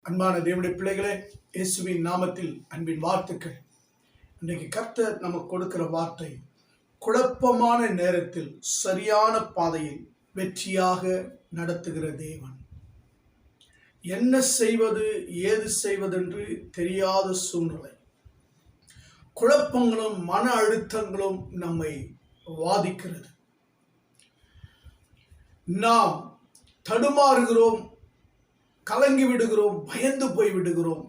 அன்பான தேவனுடைய பிள்ளைகளே, இயேசுவின் நாமத்தில் அன்பின் வாழ்த்துக்கள். இன்றைக்கு கர்த்தர் நமக்கு கொடுக்கிற வார்த்தை, குழப்பமான நேரத்தில் சரியான பாதையில் வெற்றியாக நடத்துகிற தேவன். என்ன செய்வது ஏது செய்வதென்று தெரியாத சூழ்நிலை, குழப்பங்களும் மன அழுத்தங்களும் நம்மை வாதிக்கிறது. நாம் தடுமாறுகிறோம், கலங்கி விடுகிறோம், பயந்து போய் விடுகிறோம்.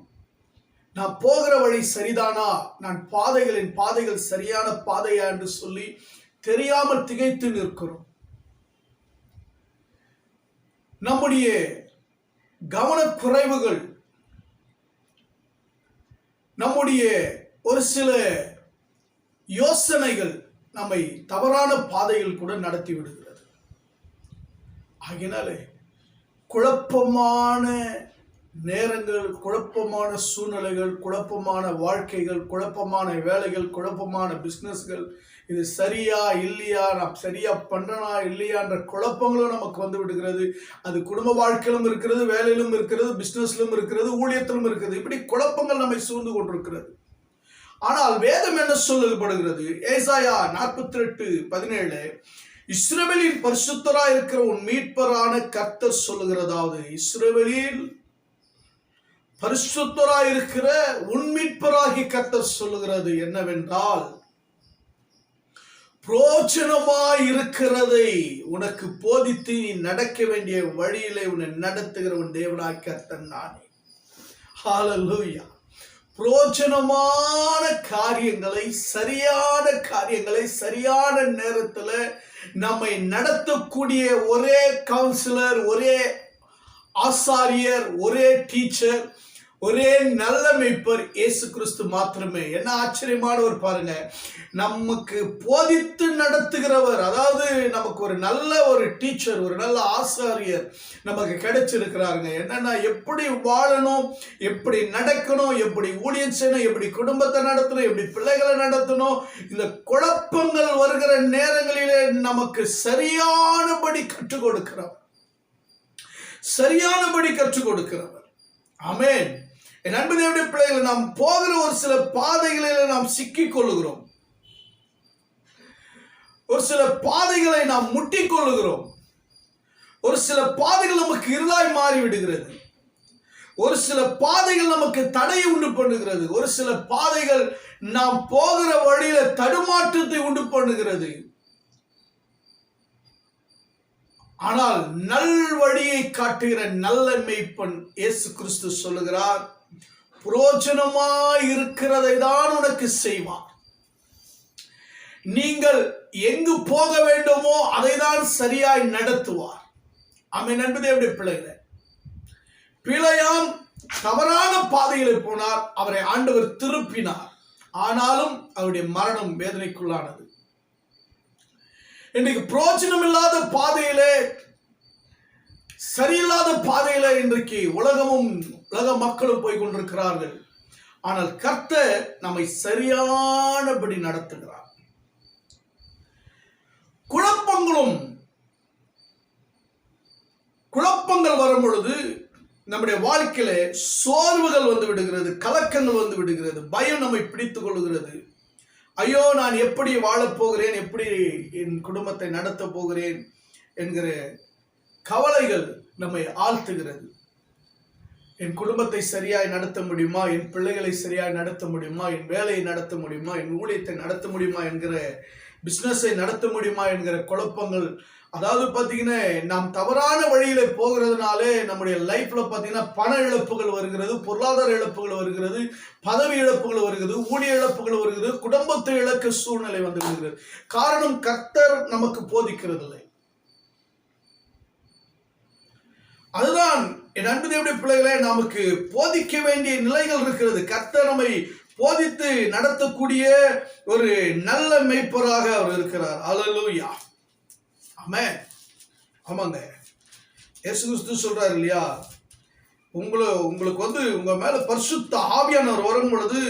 நான் போகிற வழி சரிதானா, நான் பாதைகள் சரியான பாதையா என்று சொல்லி தெரியாமல் திகைத்து நிற்கிறோம். நம்முடைய கவனக்குறைவுகள் நம்முடைய ஒரு சில யோசனைகள் நம்மை தவறான பாதையில் கூட நடத்தி விடுகிறது. ஆகினாலே குழப்பமான நேரங்கள், குழப்பமான சூழ்நிலைகள், குழப்பமான வாழ்க்கைகள், குழப்பமான வேலைகள், குழப்பமான பிஸ்னஸ்கள், இது சரியா இல்லையா, நான் சரியா பண்றனா இல்லையான்ற குழப்பங்களும் நமக்கு வந்து விடுகிறது. அது குடும்ப வாழ்க்கையிலும் இருக்கிறது, வேலையிலும் இருக்கிறது, பிஸ்னஸ்லும் இருக்கிறது, ஊழியத்திலும் இருக்கிறது. இப்படி குழப்பங்கள் நம்மை சூழ்ந்து கொண்டிருக்கிறது. ஆனால் வேதம் என்ன சொல்லப்படுகிறது? ஏசாயா 48:17, இஸ்ரவேலின் பரிசுத்தராய் இருக்கிற உன் மீட்பரான கர்த்தர் சொல்லுகிறதாவது, இஸ்ரவேலில் பரிசுத்தராய் இருக்கிற உன் மீட்பராகி கர்த்தர் சொல்லுகிறது என்னவென்றால், பிரோஜனமாய் இருக்கிறதை உனக்கு போதித்து நீ நடக்க வேண்டிய வழியிலே உன்னை நடத்துகிற உன் தேவனாய் கர்த்தர் நானே. ஹல்லேலூயா. பிரோஜனமான காரியங்களை, சரியான காரியங்களை சரியான நேரத்தில் நம்மை நடத்தக்கூடிய ஒரே கவுன்சிலர், ஒரே ஆசாரியர், ஒரே டீச்சர், ஒரே நல்ல மேய்ப்பர் இயேசு கிறிஸ்து மாத்திரமே. என்ன ஆச்சரியமானவர் பாருங்க. நமக்கு போதித்து நடத்துகிறவர், அதாவது நமக்கு ஒரு நல்ல ஒரு டீச்சர், ஒரு நல்ல ஆசாரியர் நமக்கு கிடைச்சிருக்கிறாருங்க. என்னன்னா, எப்படி வாழணும், எப்படி நடக்கணும், எப்படி ஊழியம் செய்யணும், எப்படி குடும்பத்தை நடத்தணும், எப்படி பிள்ளைகளை நடத்தணும், இந்த குழப்பங்கள் வருகிற நேரங்களிலே நமக்கு சரியானபடி கற்றுக் கொடுக்கிறவர், சரியானபடி கற்றுக் கொடுக்கிறவர். ஆமென். என் அன்பு தேவனுடைய பிள்ளைகளை, நாம் போகிற ஒரு சில பாதைகளில் நாம் சிக்கிக் கொள்ளுகிறோம், ஒரு சில பாதைகளை நாம் முட்டிக் கொள்ளுகிறோம், ஒரு சில பாதைகள் நமக்கு இருளாய் மாறிவிடுகிறது, ஒரு சில பாதைகள் நமக்கு தடையை உண்டு பண்ணுகிறது, ஒரு சில பாதைகள் நாம் போகிற வழியில தடுமாற்றத்தை உண்டு பண்ணுகிறது. ஆனால் நல் வழியை காட்டுகிற நல்ல மேய்ப்பன் இயேசு கிறிஸ்து சொல்லுகிறார், புரோஜனமாய் இருக்கிறதை தான் உனக்கு செய்வார். நீங்கள் எங்கு போக வேண்டுமோ அதை தான் சரியாய் நடத்துவார். ஆமென். அன்பு தேவனுடைய பிள்ளைகளே, பிழையாம் தவறான பாதையில் போனார், அவரை ஆண்டவர் திருப்பினார். ஆனாலும் அவருடைய மரணம் வேதனைக்குள்ளானது. இன்றைக்கு பிரோஜனம் இல்லாத பாதையிலே, சரியில்லாத பாதையில இன்றைக்கு உலகமும் உலக மக்களும் போய் கொண்டிருக்கிறார்கள். ஆனால் கர்த்தர் நம்மை சரியானபடி நடத்துகிறார். குழப்பங்கள் வரும் பொழுது நம்முடைய வாழ்க்கையில சோர்வுகள் வந்து விடுகிறது, கலக்கங்கள் வந்து விடுகிறது, பயம் நம்மை பிடித்துக் கொள்கிறது. ஐயோ, நான் எப்படி வாழப்போகிறேன், எப்படி என் குடும்பத்தை நடத்த போகிறேன் என்கிற கவலைகள் நம்மை ஆழ்த்துகிறது. என் குடும்பத்தை சரியாய் நடத்த முடியுமா, என் பிள்ளைகளை சரியாய் நடத்த முடியுமா, என் வேலையை நடத்த முடியுமா, என் ஊழியத்தை நடத்த முடியுமா என்கிற, பிஸ்னஸை நடத்த முடியுமா என்கிற குழப்பங்கள். அதாவது பார்த்தீங்கன்னா, நாம் தவறான வழியில போகிறதுனாலே நம்முடைய லைஃப்ல பார்த்தீங்கன்னா பண இழப்புகள் வருகிறது, பொருளாதார இழப்புகள் வருகிறது, பதவி இழப்புகள் வருகிறது, ஊழிய இழப்புகள் வருகிறது, குடும்பத்தை இழக்க சூழ்நிலை வந்து விடுகிறது. காரணம், கர்த்தர் நமக்கு போதிக்கிறது இல்லை. அதுதான் என் அன்பு தேவனுடைய பிள்ளைகளே, நமக்கு போதிக்க வேண்டிய நிலைகள் இருக்கிறது. கர்த்தர் நம்மை போதித்து நடத்தக்கூடிய ஒரு நல்ல மேய்ப்பராக அவர் இருக்கிறார். அல்லேலூயா. ஆமென். ஆமாங்க. இயேசு கிறிஸ்து சொல்றாரு இல்லையா, உங்களுக்கு வந்து உங்க மேல பரிசுத்த ஆவியானவர் வரும் பொழுது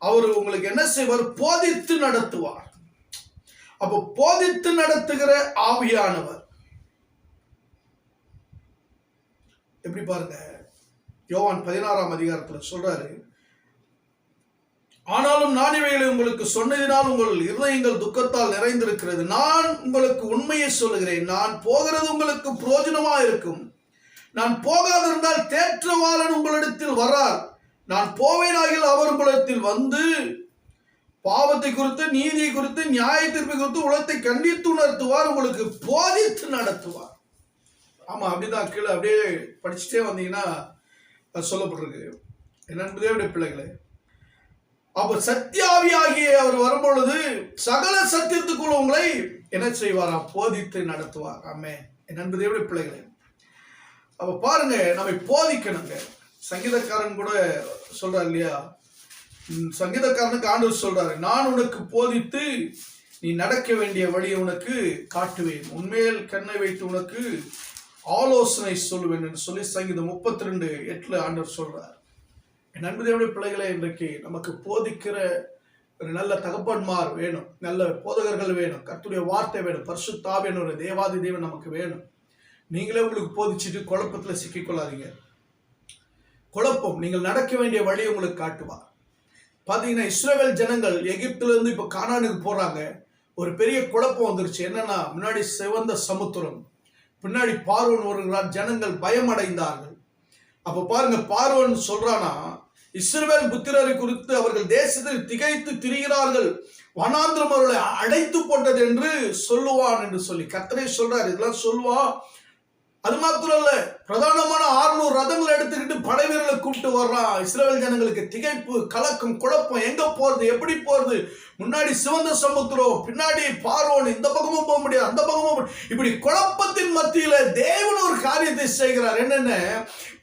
அவர் உங்களுக்கு என்ன செய்வார்? போதித்து நடத்துவார். அப்போ போதித்து நடத்துகிற ஆவியானவர் எப்படி பாருங்க, யோவான் 16ஆம் அதிகாரத்துல சொல்றாரு, ஆனாலும் நான் இவைகளை உங்களுக்கு சொன்னதினால் உங்கள் இருதயங்கள் துக்கத்தால் நிறைந்திருக்கிறது. நான் உங்களுக்கு உண்மையை சொல்லுகிறேன், நான் போகிறது உங்களுக்கு பிரயோஜனமா இருக்கும். நான் போகாதிருந்தால் தேற்றவாளன் உங்களிடத்தில் வரார். நான் போவேனாகில் அவர் உங்களிடத்தில் வந்து பாவத்தை குறித்து, நீதியை குறித்து, நியாய தீர்ப்பை குறித்து உலகத்தை கண்டித்து உணர்த்துவார், உங்களுக்கு போதித்து நடத்துவார். ஆமா, அப்படிதான். கீழே அப்படியே படிச்சுட்டே வந்தீங்கன்னா சொல்லப்பட்டிருக்கு. என் அன்பு தேவனுடைய பிள்ளைகளே, அப்ப சத்தியாவியாகிய அவர் வரும்பொழுது சகல சத்தியத்துக்குள்ள உங்களை என்ன செய்வாரா? போதித்து நடத்துவார். ஆமே, என் அன்பு தேவனுடைய பிள்ளைகளே, அப்ப பாருங்க, நம்மை போதிக்கணுங்க. சங்கீதக்காரன் கூட சொல்றாரு இல்லையா, சங்கீதக்காரனுக்கு ஆண்டவர் சொல்றாரு, நான் உனக்கு போதித்து நீ நடக்க வேண்டிய வழியை உனக்கு காட்டுவேன், உன்மேல் கண்ணை வைத்து உனக்கு ஆலோசனை சொல்லுவேன் என்று சொல்லி சங்கீதம் 32:8 ஆண்டவர் சொல்றார். என் அன்பு தேவனுடைய பிள்ளைகளே, இன்றைக்கு நமக்கு போதிக்கிற ஒரு நல்ல தகப்பன்மார் வேணும், நல்ல போதகர்கள் வேணும், கர்த்தருடைய வார்த்தை வேணும், பரிசுத்த ஆவியான ஒரு தேவாதி தேவன் நமக்கு வேணும். நீங்களே உங்களுக்கு போதிச்சுட்டு குழப்பத்துல சிக்கிக்கொள்ளாதீங்க. குழப்பம், நீங்கள் நடக்க வேண்டிய வழியை உங்களுக்கு காட்டுவார். பாத்தீங்கன்னா, இஸ்ரவேல் ஜனங்கள் எகிப்துல இருந்து இப்ப கானானுக்கு போறாங்க. ஒரு பெரிய குழப்பம் வந்துருச்சு. என்னன்னா, முன்னாடி சிவந்த சமுத்திரம், பின்னாடி பார்வோன் வருகிறார். ஜனங்கள் பயமடைந்தார்கள். அப்ப பாருங்க, பார்வோன் சொல்றானா, இஸ்ரவேல் புத்திரரை குறித்து அவர்கள் தேசத்தில் திகைத்து திரிகிறார்கள், வனாந்திரம் அவர்களை அடைத்து போட்டது என்று சொல்லுவான் என்று சொல்லி கர்த்தரே சொல்றாரு. இதெல்லாம் சொல்லுவான். அது மாத்திரம் இல்ல, பிரதானமான 600 ரதங்களை எடுத்துக்கிட்டு படை வீரர்களை கூப்பிட்டு வர்றான். இஸ்ரவேல் ஜனங்களுக்கு திகைப்பு, கலக்கம், குழப்பம், எங்க போறது, எப்படி போறது? முன்னாடி சிவந்த சமுத்திரம், பின்னாடி பார்வோன், இந்த பக்கமும் போக முடியாது, அந்த பக்கமும். இப்படி குழப்பத்தின் மத்தியில தேவன் ஒரு காரியத்தை செய்கிறார். என்னென்ன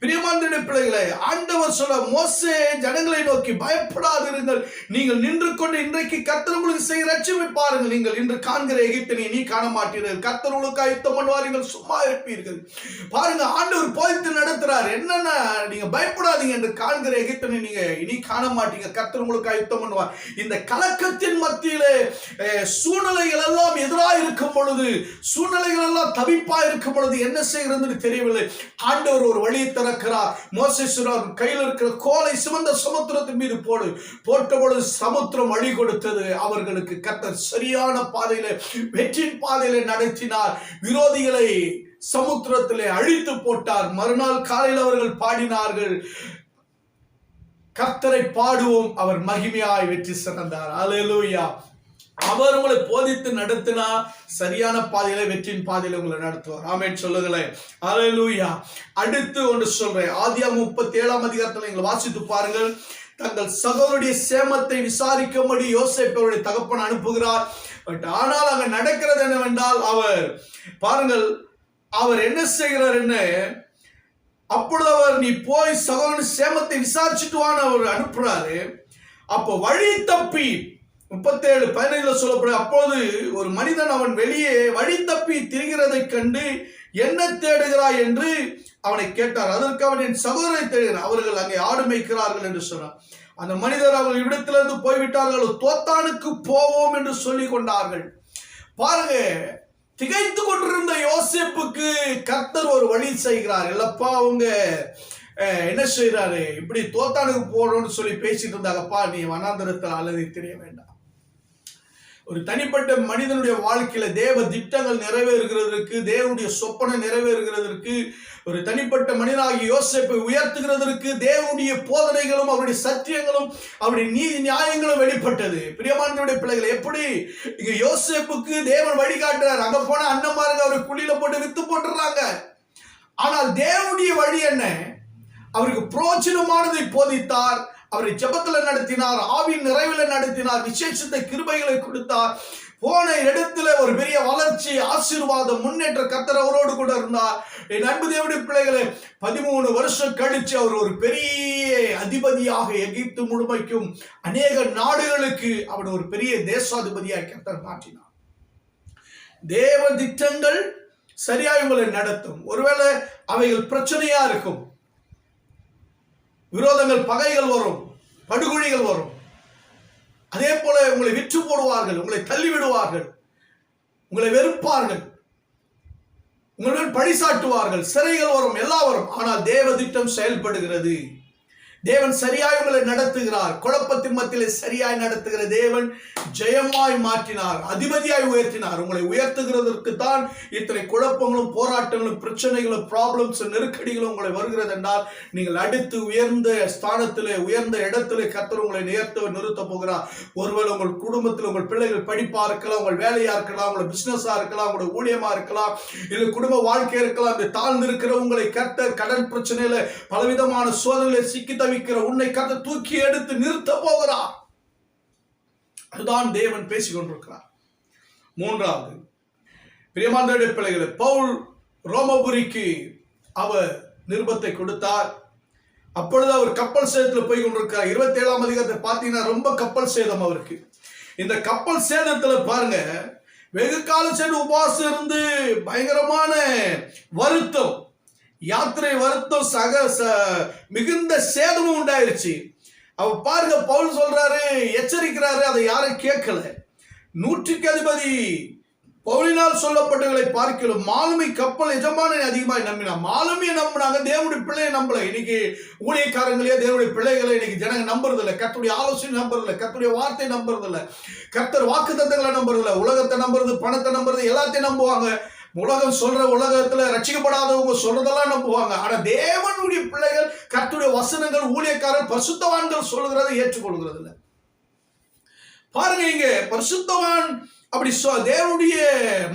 பிரியமான பிள்ளைகளை, ஆண்டவர் சொல்ல, மோசே ஜனங்களை நோக்கி பயப்படாதிருங்கள், நீங்கள் நின்று கொண்டு இன்றைக்கு கர்த்தர் உங்களுக்கு செய்கிற ரட்சிப்பை பாருங்கள். நீங்கள் இன்று காண்கிற எகிப்தினை நீ காண மாட்டீர்கள், கர்த்தர் உங்களுக்கு யுத்தம் பண்ணுவார், நீங்கள் சும்மா இருப்பீர்கள். பாருங்க, ஆண்டவர் போதித்து நடத்துறார். என்னன்னா, நீங்க பயப்படாதீங்க, என்று காண்கிற எகிப்தினை நீங்க இனி காண மாட்டீங்க, கர்த்தர் உங்களுக்கு யுத்தம் பண்ணுவார். இந்த கலக்கத்தின் மத்தியிலே சூழ்நிலைகள் எல்லாம் எதிராக இருக்கும் பொழுது, சூழ்நிலைகள் எல்லாம் தவிப்பா இருக்கும் பொழுது என்ன செய்கிறது தெரியவில்லை. ஆண்டவர் ஒரு வழியை திறக்கிறார். மோசே சொல்றார், கையில் இருக்கிற கோலை சிவந்த சமுத்திரத்தின் மீது போட்ட பொழுது சமுத்திரம் வழி கொடுத்தது. அவர்களுக்கு கர்த்தர் சரியான பாதையில, வெற்றின் பாதையில நடத்தினார். விரோதிகளை சமுத்திரத்திலே அழித்து போட்டார். மறுநாள் காலையில் அவர்கள் பாடினார்கள், கர்த்தரை பாடுவோம், அவர் மகிமையாய் வெற்றி சிறந்தார். அல்லேலூயா. அவர் உங்களை போதித்து நடத்தினா சரியான பாதையில, வெற்றியின் பாதையில உங்களை நடத்துவார். ஆமென் சொல்லுங்களேன். அல்லேலூயா. அடுத்து ஒன்று சொல்றேன். ஆதியாகமம் 37ஆம் அதிகாரத்தில் நீங்கள் வாசித்து பாருங்கள். தங்கள் சகோதரருடைய சேமத்தை விசாரிக்கும்படி யோசேப்பு அவருடைய தகப்பன் அனுப்புகிறார். பட் ஆனால் அங்க நடக்கிறது என்னவென்றால், அவர் பாருங்கள், அவர் என்ன செய்கிறார், என்ன, அப்பொழுது அவர் நீ போய் சகோதரன் சேமத்தை விசாரிச்சுட்டு வான்னு அவர் அனுப்புறாரு. அப்போ வழி தப்பி 37:15 சொல்லப்படுது, அப்போது ஒரு மனிதன் அவன் வெளியே வழி தப்பி திரிகிறதை கண்டு என்ன தேடுகிறாய் என்று அவனை கேட்டார். அதற்கு அவன் என் சகோதரரை தேடுகிறார், அவர்கள் அங்கே ஆடு மேய்க்கிறார்கள் என்று சொன்னார். அந்த மனிதர் அவர்கள் இவ்விடத்திலிருந்து போய்விட்டார்கள், தோத்தானுக்கு போவோம் என்று சொல்லி கொண்டார்கள். பாருங்க, திகைத்து கொண்டிருந்த யோசேப்புக்கு கர்த்தர் ஒரு வழி செய்கிறார். இல்லப்பா, அவங்க என்ன செய்யறாரு, இப்படி தோத்தானுக்கு போறோம்னு சொல்லி பேசிட்டு இருந்தாங்கப்பா, நீ வனாந்தரத்தில் அலறி தெரிய வேண்டாம். ஒரு தனிப்பட்ட மனிதனுடைய வாழ்க்கையில தேவ திட்டங்கள் நிறைவேறுகிறதற்கு, தேவனுடைய சொப்பனை நிறைவேறுகிறதற்கு, ஒரு தனிப்பட்ட மனிதனாகிய யோசேப்பை உயர்த்துகிறதற்கு தேவனுடைய போதனைகளும் அவருடைய சத்தியங்களும் அவருடைய நீதி நியாயங்களும் வெளிப்பட்டது. பிரியமானவருடைய பிள்ளைகளை, எப்படி இங்க யோசேப்புக்கு தேவன் வழிகாட்டுறார். அங்க போன அண்ணன்மாருங்க அவரை குழியில போட்டு வித்து போட்டுறாங்க. ஆனால் தேவனுடைய வழி என்ன? அவருக்கு பிரோஜனமானதை போதித்தார், அவரை ஜெபத்துல நடத்தினார், ஆவியின் நிறைவில் நடத்தினார், விசேஷத்தை கிருபைகளை கொடுத்தார். போன இடத்துல ஒரு பெரிய வளர்ச்சி, ஆசீர்வாதம், முன்னேற்ற கர்த்தர் அவரோடு கூட இருந்தார். என் அன்பு தேவனுடைய பிள்ளைகளே, 13 வருஷம் கழிச்சு அவர் ஒரு பெரிய அதிபதியாக எகிப்து முழுமைக்கும் அநேக நாடுகளுக்கு அவர் ஒரு பெரிய தேசாதிபதியாக கர்த்தர் மாற்றினார். தேவ திட்டங்கள் சரியா உங்களை நடத்தும். ஒருவேளை அவைகள் பிரச்சனையா இருக்கும், விரோதங்கள், பகைகள் வரும், படுகொழிகள் வரும். அதே போல உங்களை விற்று போடுவார்கள், உங்களை தள்ளி விடுவார்கள், உங்களை வெறுப்பார்கள். உங்கள் மேல் பழி சாட்டுவார்கள், சிறைகள் வரும், எல்லாம் வரும். ஆனால் தேவ திட்டம் செயல்படுகிறது. தேவன் சரியாய் உங்களை நடத்துகிறார். குழப்பத்தின் மத்தியிலே சரியாய் நடத்துகிற தேவன் ஜெயமாய் மாற்றினார், அதிபதியாய் உயர்த்தினார். உங்களை உயர்த்துகிறதற்கு தான் இத்தனை குழப்பங்களும் போராட்டங்களும் பிரச்சனைகளும் ப்ராப்ளம்ஸ் நெருக்கடிகளும் உங்களை வருகிறது என்றால் நீங்கள் அடுத்து உயர்ந்த ஸ்தானத்திலே உயர்ந்த இடத்திலே கர்த்தர் உங்களை நிறுத்த போகிறார். ஒருவேளை உங்கள் குடும்பத்தில் உங்கள் பிள்ளைகள் படிப்பா இருக்கலாம், உங்கள் வேலையா இருக்கலாம், உங்கள் பிசினஸா இருக்கலாம், உங்களுடைய ஊழியமா இருக்கலாம், இல்லை குடும்ப வாழ்க்கை இருக்கலாம். இந்த தாழ்ந்து இருக்கிற உங்களை கர்த்தர் கடன் பிரச்சனையில பலவிதமான சோதனைகளை சிக்கி தவிக்கிற உன்னை கர்த்தர் தூக்கி எடுத்து நிறுத்த போகிறார். அதுதான் தேவன் பேசிக் கொண்டிருக்கிறார். மூன்றாவது, பிரியமான பிள்ளைகளை, பவுல் ரோமபுரிக்கு அவர் நிருபத்தை கொடுத்தார். அப்பொழுது அவர் கப்பல் சேதத்தில் போய் கொண்டிருக்கிறார். 27ஆம் அதிகாரத்தை பார்த்தீங்கன்னா ரொம்ப கப்பல் சேதம் அவருக்கு. இந்த கப்பல் சேதத்துல பாருங்க, வெகு காலம் சென்று உபவாசம் இருந்து பயங்கரமான வருத்தம், யாத்திரை வருத்தம், மிகுந்த சேதமும் உண்டாயிருச்சு. அவர் பாருங்க, பவுல் சொல்றாரு, எச்சரிக்கிறாரு, அதை யாரும் கேட்கல. 100க்கு அதிபதி பவுலினால் சொல்லப்பட்டவர்களை பார்க்கலாம் மாலுமி கப்பல் எஜமானனை அதிகமாக நம்பினான். மாலுமியை நம்பினாங்க, தேவனுடைய பிள்ளையை நம்பல. இன்னைக்கு ஊழியக்காரங்களே தேவனுடைய பிள்ளைகளை இன்னைக்கு ஜனங்க நம்புறது இல்லை, கர்த்தருடைய ஆலோசனை நம்புறது இல்லை, கர்த்தருடைய வார்த்தை நம்புறது இல்லை, கர்த்தர் வாக்கு தத்தங்களை நம்புறது இல்லை, உலகத்தை நம்புறது, பணத்தை நம்புறது, எல்லாத்தையும் நம்புவாங்க. உலகம் சொல்ற உலகத்துல ரட்சிக்கப்படாதவங்க சொல்றதெல்லாம் நம்புவாங்க. ஆனா தேவனுடைய பிள்ளைகள் கர்த்தருடைய வசனங்கள் ஊழியக்காரர் பரிசுத்தவான்கள் சொல்லுகிறதை ஏற்றுக்கொள்கிறது இல்லை. பாருங்க, இங்க பரிசுத்தவான் அப்படி தேவனுடைய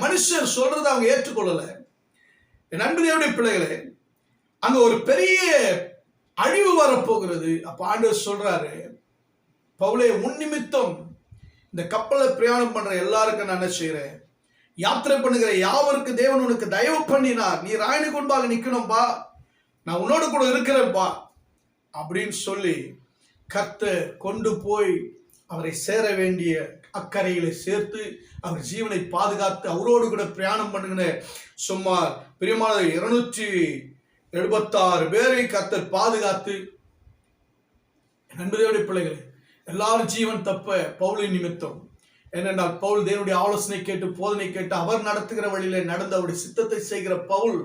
மனுஷர் சொல்றதை அவங்க ஏற்றுக்கொள்ளல. என் அன்பு தேவனுடைய பிள்ளைகளே, அங்க ஒரு பெரிய அழிவு வரப்போகிறது. அப்ப ஆண்டவர் சொல்றாரு, பவுலே, உன் நிமித்தம் இந்த கப்பலை பிரயாணம் பண்ற எல்லாருக்கும் நான் என்ன செய்யறேன், யாத்திரை பண்ணுகிற யாவருக்கு தேவன் உனக்கு தயவு பண்ணினார். நீ ராயனுக்கு முன்பாக நிக்கணும்பா, நான் உன்னோடு கூட இருக்கிறேன்பா அப்படின்னு சொல்லி கர்த்தர் கொண்டு போய் அவரை சேர வேண்டிய அக்கறையில சேர்த்து அவர் ஜீவனை பாதுகாத்து அவரோடு கூட பிரயாணம் பண்ணுகிற சுமார் பிரியமான 276 பேரை கர்த்தர் பாதுகாத்து, நண்பர்களுடைய பிள்ளைகளே, எல்லாரும் ஜீவன் தப்ப பவுலின் நிமித்தம். ஏனென்றால் பவுல் தேவனுடைய ஆலோசனை கேட்டு போதனை கேட்டு அவர் நடத்துகிற வழியிலே நடந்து அவருடைய சித்தத்தை செய்கிற பவுல்,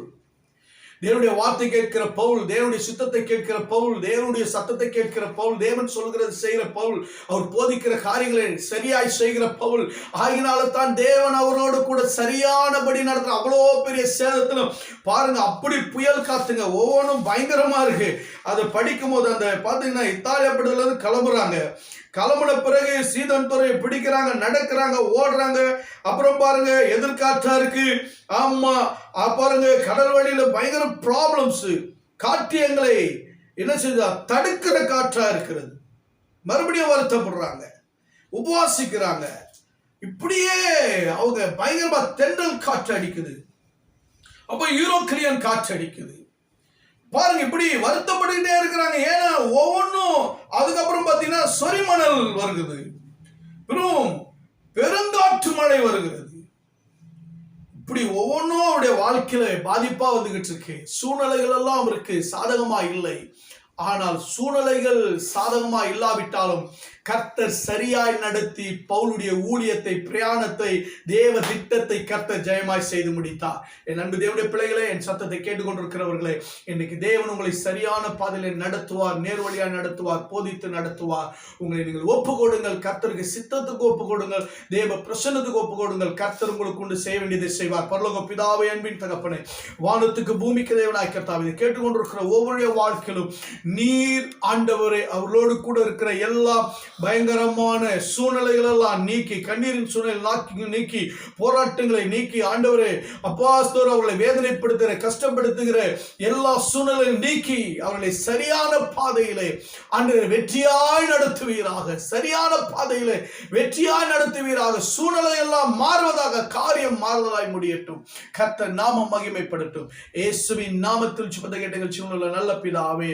தேவனுடைய வார்த்தை கேட்கிற பவுல், தேவனுடைய சித்தத்தை கேட்கிற பவுல், தேவனுடைய சத்தத்தை கேட்கிற பவுல், தேவன் சொல்கிறது செய்கிற பவுல், அவர் போதிக்கிற காரியங்களை சரியாய் செய்கிற பவுல். ஆகினால தான் தேவன் அவரோடு கூட சரியானபடி நடத்துற. அவ்வளோ பெரிய சேதத்திலும் பாருங்க, அப்படி புயல் காத்துங்க, ஒவ்வொன்றும் பயங்கரமா இருக்கு. அதை படிக்கும் போது அந்த பாத்தீங்கன்னா இத்தாலியா படத்துல இருந்து கிளம்புறாங்க. கிளம்புன பிறகு சீதன் துறையை பிடிக்கிறாங்க, நடக்கிறாங்க, ஓடுறாங்க. அப்புறம் பாருங்க, எதிர்காற்றா இருக்கு. ஆமா, பாருங்க, கடல் வழியில பயங்கர ப்ராப்ளம்ஸ். காற்றியங்களை என்ன செய்தா தடுக்கிற காற்றா இருக்கிறது. மறுபடியும் வருத்தப்படுறாங்க, உபவாசிக்கிறாங்க. இப்படியே அவங்க பயங்கரமா தென்றல் காற்று அடிக்குது, அப்ப யூரோக்கிலியன் காற்று அடிக்குது. பாருங்க, இப்படி வருத்தப்பட்டுக்கிட்டே இருக்கிறாங்க. ஏன்னா ஒவ்வொன்றும் அதுக்கப்புறம் பார்த்தீங்கன்னா சொரிமணல் வருகிறது, பெருங்காற்று மழை வருகிறது. இப்படி ஒவ்வொன்றும் அவருடைய வாழ்க்கையில பாதிப்பா வந்துகிட்டு இருக்கு. சூழ்நிலைகள் எல்லாம் இருக்கு, சாதகமா இல்லை. ஆனால் சூழ்நிலைகள் சாதகமா இல்லாவிட்டாலும் கர்த்தர் சரியாய் நடத்தி பவுலுடைய ஊழியத்தை, பிரயாணத்தை, தேவ திட்டத்தை கர்த்தர் ஜெயமாய் செய்து முடித்தார். என் அன்பு தேவனுடைய பிள்ளைகளே, என் சத்தத்தை கேட்டுக்கொண்டிருக்கிறவர்களே, இன்னைக்கு தேவன் உங்களை சரியான பாதையில நடத்துவார், நேர்வழியா நடத்துவார், போதித்து நடத்துவார். உங்களை நீங்கள் ஒப்பு கொடுங்கள், கர்த்தருக்கு சித்தத்துக்கு ஒப்பு கொடுங்கள், தேவ பிரசன்னத்துக்கு ஒப்பு கொடுங்கள். கர்த்தர் உங்களுக்கு கொண்டு செய்ய வேண்டியதை செய்வார். பரலோக பிதாவே, அன்பின் தகப்பனே, வானத்துக்கு பூமிக்கு தேவனாய் கர்த்தாவே, இதை கேட்டுக்கொண்டிருக்கிற ஒவ்வொரு வாழ்க்கையிலும் நீர் ஆண்டவரே அவர்களோடு கூட இருக்கிற எல்லா பயங்கரமான சூழ்நிலைகள் எல்லாம் நீக்கி, கண்ணீரின் சூழ்நிலை நீக்கி, போராட்டங்களை நீக்கி, ஆண்டவரே அப்பாஸ்தோர் அவர்களை வேதனைப்படுத்துகிற, கஷ்டப்படுத்துகிற எல்லா சூழ்நிலையும் நீக்கி அவர்களை சரியான பாதையிலே ஆண்டவரே வெற்றியாய் நடத்துவீராக, சரியான பாதையிலே வெற்றியாய் நடத்துவீராக. சூழ்நிலை எல்லாம் மாறுவதாக, காரியம் மாறுவதாய் முடியட்டும். கர்த்தர் நாமம் மகிமைப்படட்டும். இயேசுவின் நாமத்தில் சுபத கேட்டங்கள் நல்ல பிதாவே.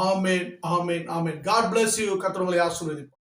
ஆமென், ஆமென், ஆமென். God bless you. கர்த்தர் உங்களை ஆசீர்வதிப்பார்.